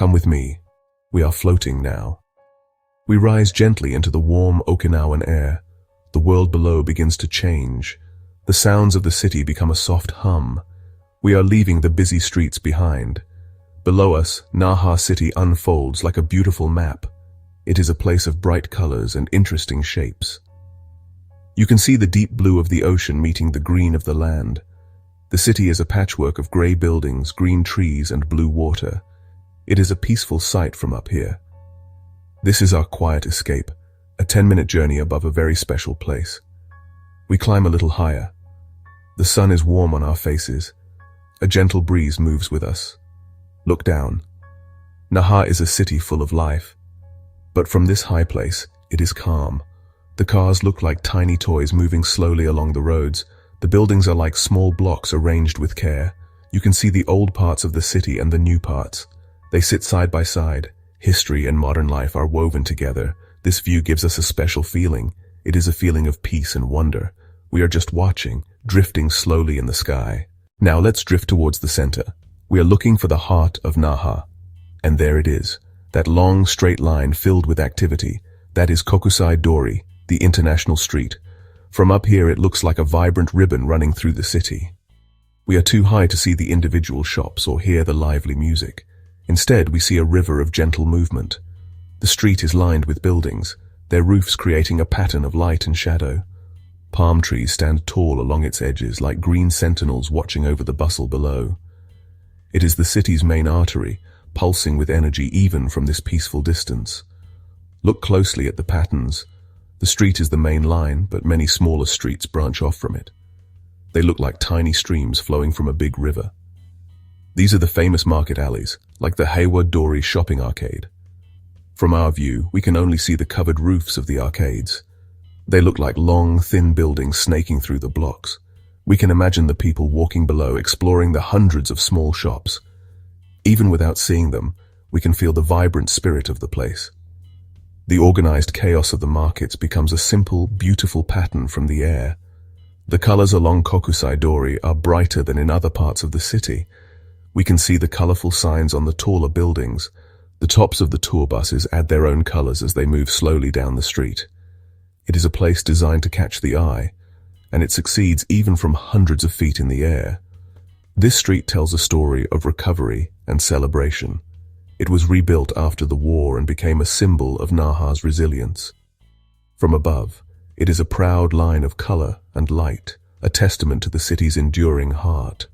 Come with me. We are floating now. We rise gently into the warm Okinawan air. The world below begins to change. The sounds of the city become a soft hum. We are leaving the busy streets behind. Below us, Naha city unfolds like a beautiful map. It is a place of bright colors and interesting shapes. You can see the deep blue of the ocean meeting the green of the land. The city is a patchwork of gray buildings, green trees, and blue water. It is a peaceful sight from up here. This is our quiet escape, a 10-minute journey above a very special place. We climb a little higher. The sun is warm on our faces. A gentle breeze moves with us. Look down. Naha is a city full of life. But from this high place, it is calm. The cars look like tiny toys moving slowly along the roads. The buildings are like small blocks arranged with care. You can see the old parts of the city and the new parts. They sit side by side. History and modern life are woven together. This view gives us a special feeling. It is a feeling of peace and wonder. We are just watching, drifting slowly in the sky. Now let's drift towards the center. We are looking for the heart of Naha. And there it is. That long, straight line filled with activity. That is Kokusai Dori, the international street. From up here it looks like a vibrant ribbon running through the city. We are too high to see the individual shops or hear the lively music. Instead, we see a river of gentle movement. The street is lined with buildings, their roofs creating a pattern of light and shadow. Palm trees stand tall along its edges like green sentinels watching over the bustle below. It is the city's main artery, pulsing with energy even from this peaceful distance. Look closely at the patterns. The street is the main line, but many smaller streets branch off from it. They look like tiny streams flowing from a big river. These are the famous market alleys, like the Kokusai Dori shopping arcade. From our view, we can only see the covered roofs of the arcades. They look like long, thin buildings snaking through the blocks. We can imagine the people walking below, exploring the hundreds of small shops. Even without seeing them, we can feel the vibrant spirit of the place. The organized chaos of the markets becomes a simple, beautiful pattern from the air. The colors along Kokusai Dori are brighter than in other parts of the city. We can see the colorful signs on the taller buildings. The tops of the tour buses add their own colors as they move slowly down the street. It is a place designed to catch the eye, and it succeeds even from hundreds of feet in the air. This street tells a story of recovery and celebration. It was rebuilt after the war and became a symbol of Naha's resilience. From above, it is a proud line of color and light, a testament to the city's enduring heart.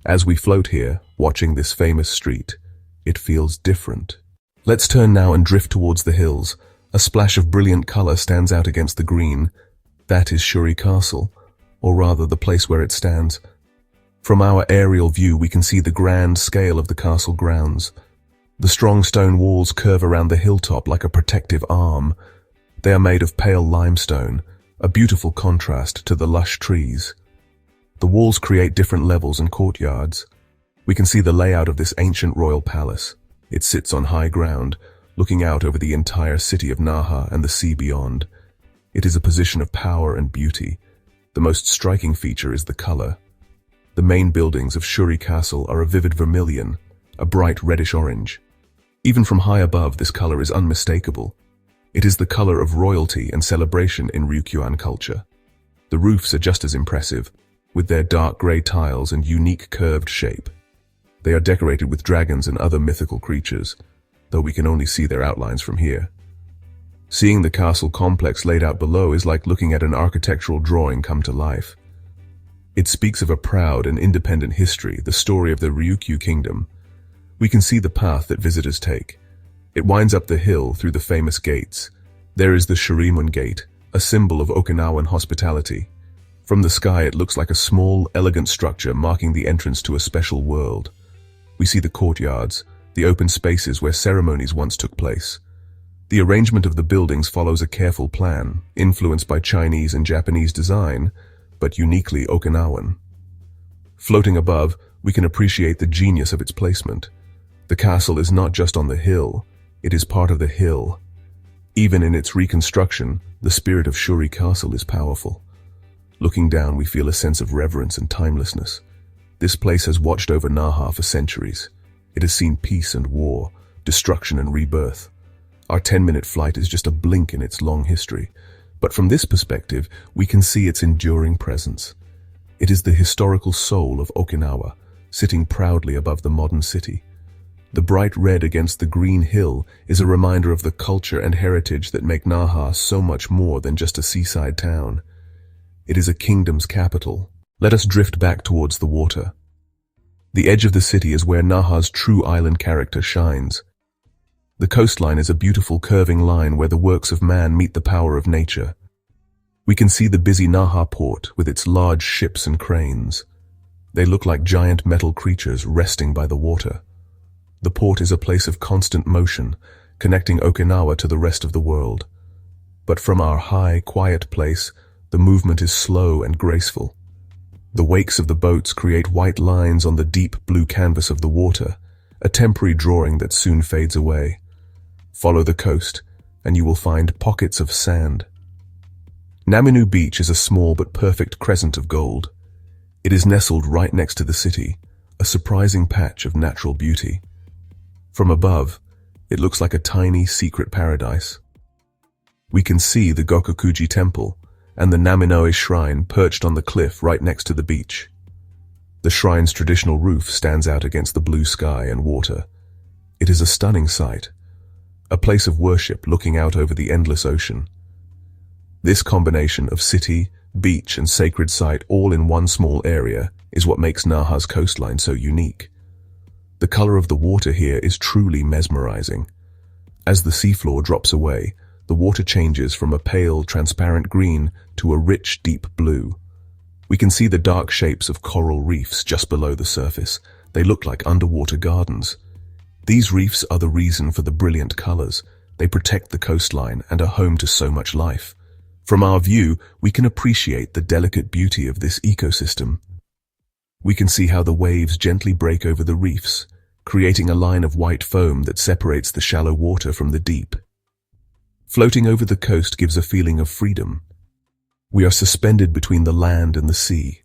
As we float here, watching this famous street, it feels different. Let's turn now and drift towards the hills. A splash of brilliant color stands out against the green. That is Shuri Castle, or rather the place where it stands. From our aerial view, we can see the grand scale of the castle grounds. The strong stone walls curve around the hilltop like a protective arm. They are made of pale limestone, a beautiful contrast to the lush trees. The walls create different levels and courtyards. We can see the layout of this ancient royal palace. It sits on high ground, looking out over the entire city of Naha and the sea beyond. It is a position of power and beauty. The most striking feature is the color. The main buildings of Shuri Castle are a vivid vermilion, a bright reddish-orange. Even from high above, this color is unmistakable. It is the color of royalty and celebration in Ryukyuan culture. The roofs are just as impressive, with their dark gray tiles and unique curved shape. They are decorated with dragons and other mythical creatures, though we can only see their outlines from here. Seeing the castle complex laid out below is like looking at an architectural drawing come to life. It speaks of a proud and independent history, the story of the Ryukyu kingdom. We can see the path that visitors take. It winds up the hill through the famous gates. There is the Shurimun Gate, a symbol of Okinawan hospitality. From the sky it looks like a small, elegant structure marking the entrance to a special world. We see the courtyards, the open spaces where ceremonies once took place. The arrangement of the buildings follows a careful plan, influenced by Chinese and Japanese design, but uniquely Okinawan. Floating above, we can appreciate the genius of its placement. The castle is not just on the hill, it is part of the hill. Even in its reconstruction, the spirit of Shuri Castle is powerful. Looking down, we feel a sense of reverence and timelessness. This place has watched over Naha for centuries. It has seen peace and war, destruction and rebirth. Our 10-minute flight is just a blink in its long history, but from this perspective, we can see its enduring presence. It is the historical soul of Okinawa, sitting proudly above the modern city. The bright red against the green hill is a reminder of the culture and heritage that make Naha so much more than just a seaside town. It is a kingdom's capital. Let us drift back towards the water. The edge of the city is where Naha's true island character shines. The coastline is a beautiful curving line where the works of man meet the power of nature. We can see the busy Naha port with its large ships and cranes. They look like giant metal creatures resting by the water. The port is a place of constant motion, connecting Okinawa to the rest of the world. But from our high, quiet place, the movement is slow and graceful. The wakes of the boats create white lines on the deep blue canvas of the water, a temporary drawing that soon fades away. Follow the coast, and you will find pockets of sand. Naminu Beach is a small but perfect crescent of gold. It is nestled right next to the city, a surprising patch of natural beauty. From above, it looks like a tiny secret paradise. We can see the Gokokuji Temple and the Naminoe Shrine perched on the cliff right next to the beach. The shrine's traditional roof stands out against the blue sky and water. It is a stunning sight, a place of worship looking out over the endless ocean. This combination of city, beach, and sacred site all in one small area is what makes Naha's coastline so unique. The color of the water here is truly mesmerizing. As the seafloor drops away, the water changes from a pale, transparent green to a rich, deep blue. We can see the dark shapes of coral reefs just below the surface. They look like underwater gardens. These reefs are the reason for the brilliant colors. They protect the coastline and are home to so much life. From our view, we can appreciate the delicate beauty of this ecosystem. We can see how the waves gently break over the reefs, creating a line of white foam that separates the shallow water from the deep. Floating over the coast gives a feeling of freedom. We are suspended between the land and the sea.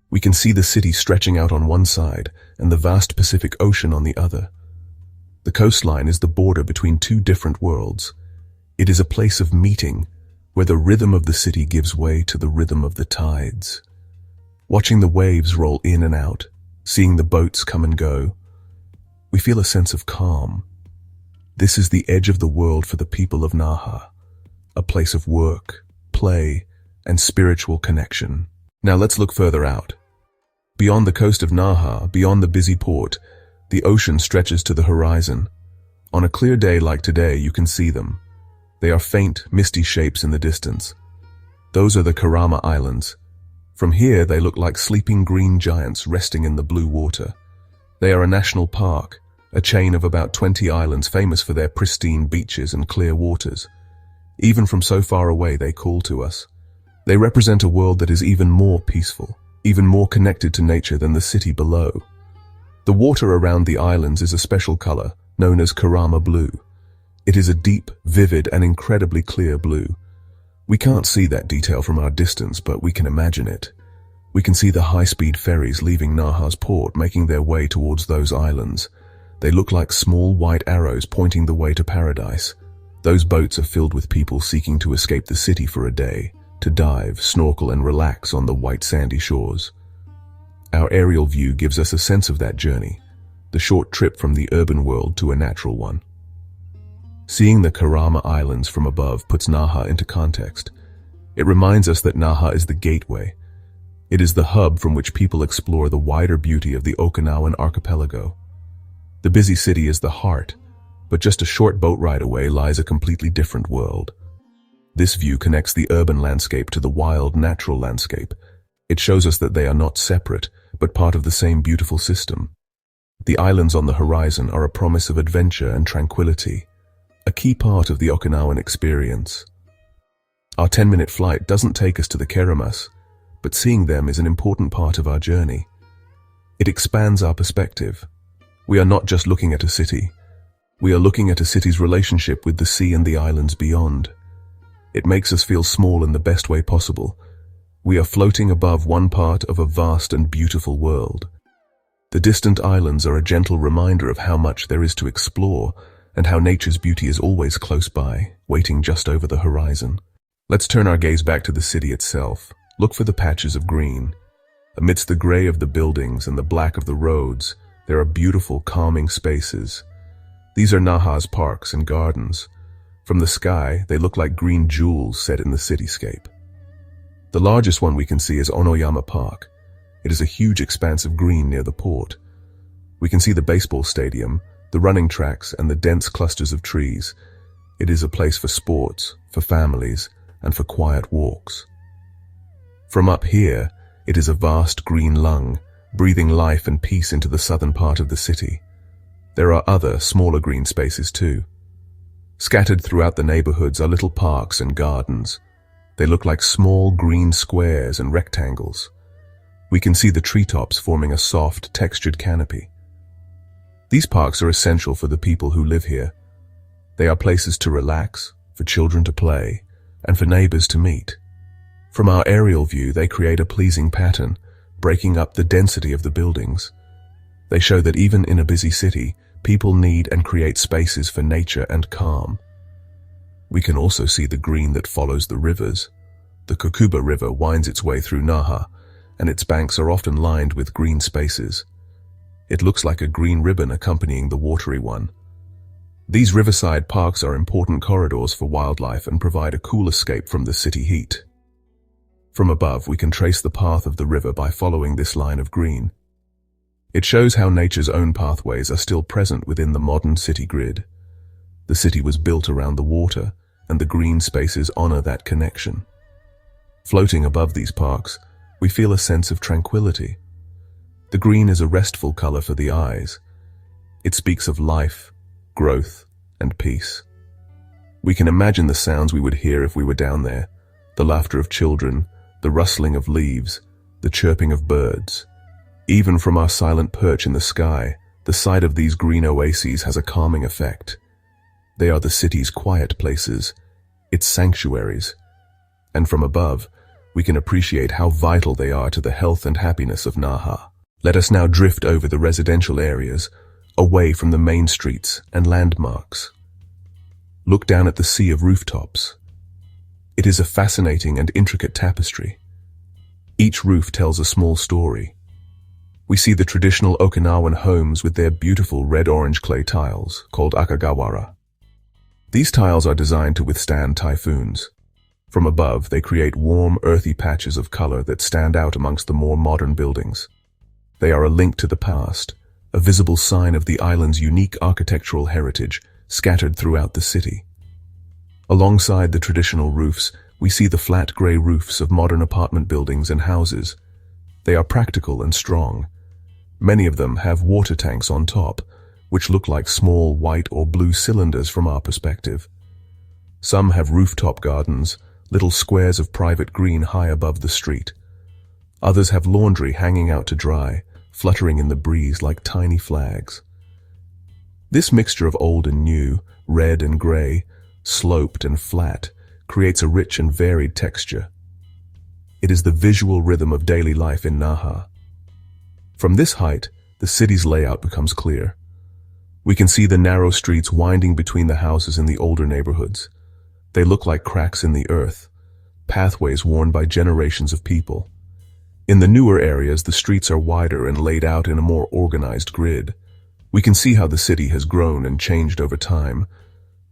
We can see the city stretching out on one side and the vast Pacific Ocean on the other. The coastline is the border between two different worlds. It is a place of meeting, where the rhythm of the city gives way to the rhythm of the tides. Watching the waves roll in and out, seeing the boats come and go, we feel a sense of calm. This is the edge of the world for the people of Naha, a place of work, play, and spiritual connection. Now let's look further out. Beyond the coast of Naha, beyond the busy port, the ocean stretches to the horizon. On a clear day like today, you can see them. They are faint, misty shapes in the distance. Those are the Kerama Islands. From here, they look like sleeping green giants resting in the blue water. They are a national park, a chain of about 20 islands famous for their pristine beaches and clear waters. Even from so far away, they call to us. They represent a world that is even more peaceful, even more connected to nature than the city below. The water around the islands is a special color, known as Kerama blue. It is a deep, vivid, and incredibly clear blue. We can't see that detail from our distance, but we can imagine it. We can see the high-speed ferries leaving Naha's port making their way towards those islands. They look like small white arrows pointing the way to paradise. Those boats are filled with people seeking to escape the city for a day, to dive, snorkel, and relax on the white sandy shores. Our aerial view gives us a sense of that journey, the short trip from the urban world to a natural one. Seeing the Kerama Islands from above puts Naha into context. It reminds us that Naha is the gateway. It is the hub from which people explore the wider beauty of the Okinawan archipelago. The busy city is the heart, but just a short boat ride away lies a completely different world. This view connects the urban landscape to the wild, natural landscape. It shows us that they are not separate, but part of the same beautiful system. The islands on the horizon are a promise of adventure and tranquility, a key part of the Okinawan experience. Our 10-minute flight doesn't take us to the Keramas, but seeing them is an important part of our journey. It expands our perspective. We are not just looking at a city. We are looking at a city's relationship with the sea and the islands beyond. It makes us feel small in the best way possible. We are floating above one part of a vast and beautiful world. The distant islands are a gentle reminder of how much there is to explore and how nature's beauty is always close by, waiting just over the horizon. Let's turn our gaze back to the city itself. Look for the patches of green. Amidst the gray of the buildings and the black of the roads, there are beautiful, calming spaces. These are Naha's parks and gardens. From the sky, they look like green jewels set in the cityscape. The largest one we can see is Onoyama Park. It is a huge expanse of green near the port. We can see the baseball stadium, the running tracks, and the dense clusters of trees. It is a place for sports, for families, and for quiet walks. From up here, it is a vast green lung, breathing life and peace into the southern part of the city. There are other, smaller green spaces too. Scattered throughout the neighborhoods are little parks and gardens. They look like small green squares and rectangles. We can see the treetops forming a soft, textured canopy. These parks are essential for the people who live here. They are places to relax, for children to play, and for neighbors to meet. From our aerial view, they create a pleasing pattern, breaking up the density of the buildings. They show that even in a busy city, people need and create spaces for nature and calm. We can also see the green that follows the rivers. The Kokuba River winds its way through Naha, and its banks are often lined with green spaces. It looks like a green ribbon accompanying the watery one. These riverside parks are important corridors for wildlife and provide a cool escape from the city heat. From above, we can trace the path of the river by following this line of green. It shows how nature's own pathways are still present within the modern city grid. The city was built around the water, and the green spaces honor that connection. Floating above these parks, we feel a sense of tranquility. The green is a restful color for the eyes. It speaks of life, growth, and peace. We can imagine the sounds we would hear if we were down there, the laughter of children, the rustling of leaves, the chirping of birds. Even from our silent perch in the sky, the sight of these green oases has a calming effect. They are the city's quiet places, its sanctuaries. And from above, we can appreciate how vital they are to the health and happiness of Naha. Let us now drift over the residential areas, away from the main streets and landmarks. Look down at the sea of rooftops. It is a fascinating and intricate tapestry. Each roof tells a small story. We see the traditional Okinawan homes with their beautiful red-orange clay tiles, called akagawara. These tiles are designed to withstand typhoons. From above, they create warm, earthy patches of color that stand out amongst the more modern buildings. They are a link to the past, a visible sign of the island's unique architectural heritage scattered throughout the city. Alongside the traditional roofs, we see the flat gray roofs of modern apartment buildings and houses. They are practical and strong. Many of them have water tanks on top, which look like small white or blue cylinders from our perspective. Some have rooftop gardens, little squares of private green high above the street. Others have laundry hanging out to dry, fluttering in the breeze like tiny flags. This mixture of old and new, red and gray, sloped and flat, creates a rich and varied texture. It is the visual rhythm of daily life in Naha. From this height, the city's layout becomes clear. We can see the narrow streets winding between the houses in the older neighborhoods. They look like cracks in the earth, pathways worn by generations of people. In the newer areas, the streets are wider and laid out in a more organized grid. We can see how the city has grown and changed over time.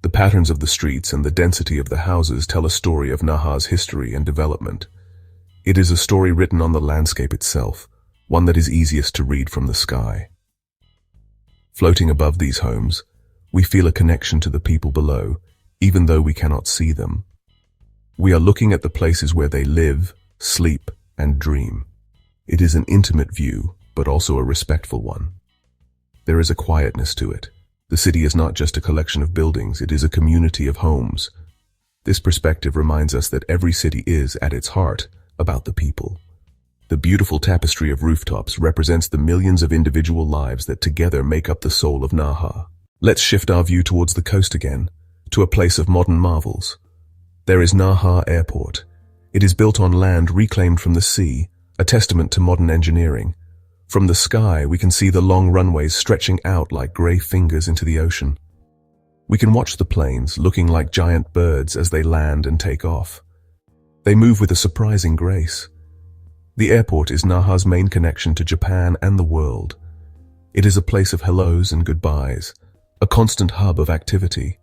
The patterns of the streets and the density of the houses tell a story of Naha's history and development. It is a story written on the landscape itself, one that is easiest to read from the sky. Floating above these homes, we feel a connection to the people below, even though we cannot see them. We are looking at the places where they live, sleep, and dream. It is an intimate view, but also a respectful one. There is a quietness to it. The city is not just a collection of buildings, it is a community of homes. This perspective reminds us that every city is, at its heart, about the people. The beautiful tapestry of rooftops represents the millions of individual lives that together make up the soul of Naha. Let's shift our view towards the coast again, to a place of modern marvels. There is Naha Airport. It is built on land reclaimed from the sea, a testament to modern engineering. From the sky, we can see the long runways stretching out like gray fingers into the ocean. We can watch the planes looking like giant birds as they land and take off. They move with a surprising grace. The airport is Naha's main connection to Japan and the world. It is a place of hellos and goodbyes, a constant hub of activity.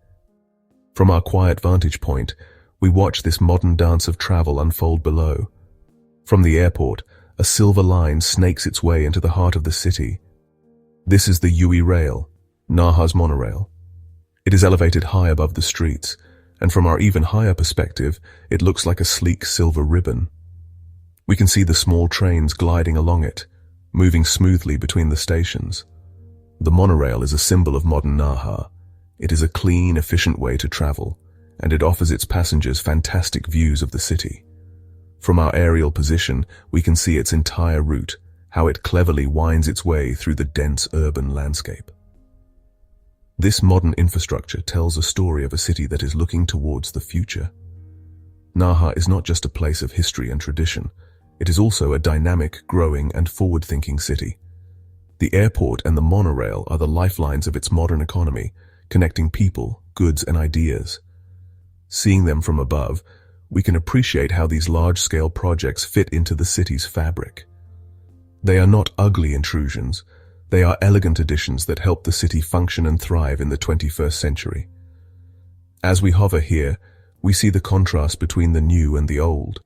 From our quiet vantage point, we watch this modern dance of travel unfold below. From the airport, a silver line snakes its way into the heart of the city. This is the Yui Rail, Naha's monorail. It is elevated high above the streets, and from our even higher perspective, it looks like a sleek silver ribbon. We can see the small trains gliding along it, moving smoothly between the stations. The monorail is a symbol of modern Naha. It is a clean, efficient way to travel, and it offers its passengers fantastic views of the city. From our aerial position, we can see its entire route, how it cleverly winds its way through the dense urban landscape. This modern infrastructure tells a story of a city that is looking towards the future. Naha is not just a place of history and tradition. It is also a dynamic, growing, and forward-thinking city. The airport and the monorail are the lifelines of its modern economy, connecting people, goods, and ideas. Seeing them from above, we can appreciate how these large-scale projects fit into the city's fabric. They are not ugly intrusions. They are elegant additions that help the city function and thrive in the 21st century. As we hover here, we see the contrast between the new and the old.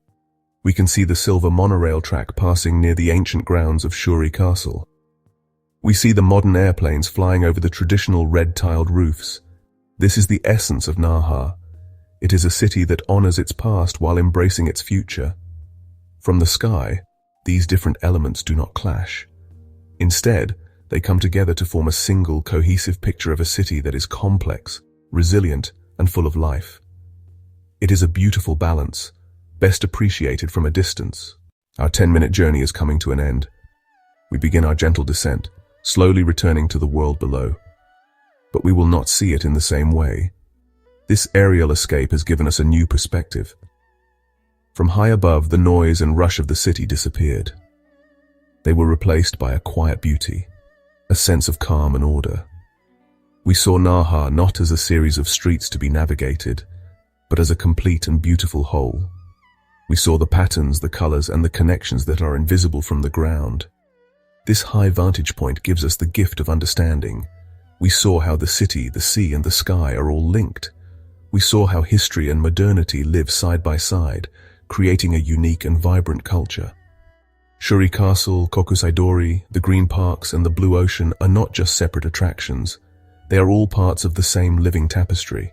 We can see the silver monorail track passing near the ancient grounds of Shuri Castle. We see the modern airplanes flying over the traditional red-tiled roofs. This is the essence of Naha. It is a city that honors its past while embracing its future. From the sky, these different elements do not clash. Instead, they come together to form a single, cohesive picture of a city that is complex, resilient, and full of life. It is a beautiful balance, best appreciated from a distance. Our 10-minute journey is coming to an end. We begin our gentle descent, slowly returning to the world below. But we will not see it in the same way. This aerial escape has given us a new perspective. From high above, the noise and rush of the city disappeared. They were replaced by a quiet beauty, a sense of calm and order. We saw Naha not as a series of streets to be navigated, but as a complete and beautiful whole. We saw the patterns, the colors, and the connections that are invisible from the ground. This high vantage point gives us the gift of understanding. We saw how the city, the sea, and the sky are all linked. We saw how history and modernity live side by side, creating a unique and vibrant culture. Shuri Castle, Kokusai Dori, the green parks, and the blue ocean are not just separate attractions. They are all parts of the same living tapestry.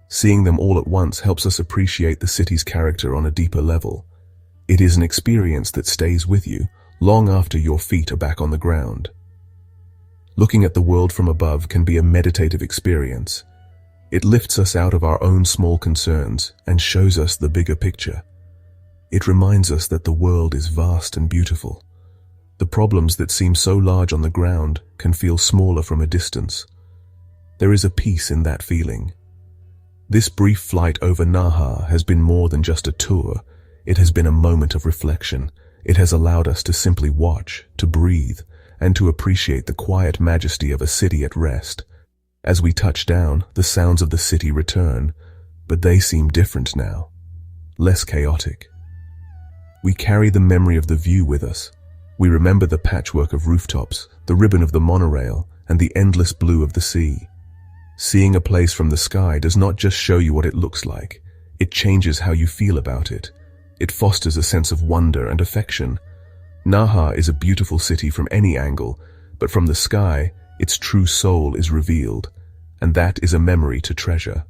Seeing them all at once helps us appreciate the city's character on a deeper level. It is an experience that stays with you long after your feet are back on the ground. Looking at the world from above can be a meditative experience. It lifts us out of our own small concerns and shows us the bigger picture. It reminds us that the world is vast and beautiful. The problems that seem so large on the ground can feel smaller from a distance. There is a peace in that feeling. This brief flight over Naha has been more than just a tour. It has been a moment of reflection. It has allowed us to simply watch, to breathe, and to appreciate the quiet majesty of a city at rest. As we touch down, the sounds of the city return, but they seem different now, less chaotic. We carry the memory of the view with us. We remember the patchwork of rooftops, the ribbon of the monorail, and the endless blue of the sea. Seeing a place from the sky does not just show you what it looks like. It changes how you feel about it. It fosters a sense of wonder and affection. Naha is a beautiful city from any angle, but from the sky, its true soul is revealed, and that is a memory to treasure.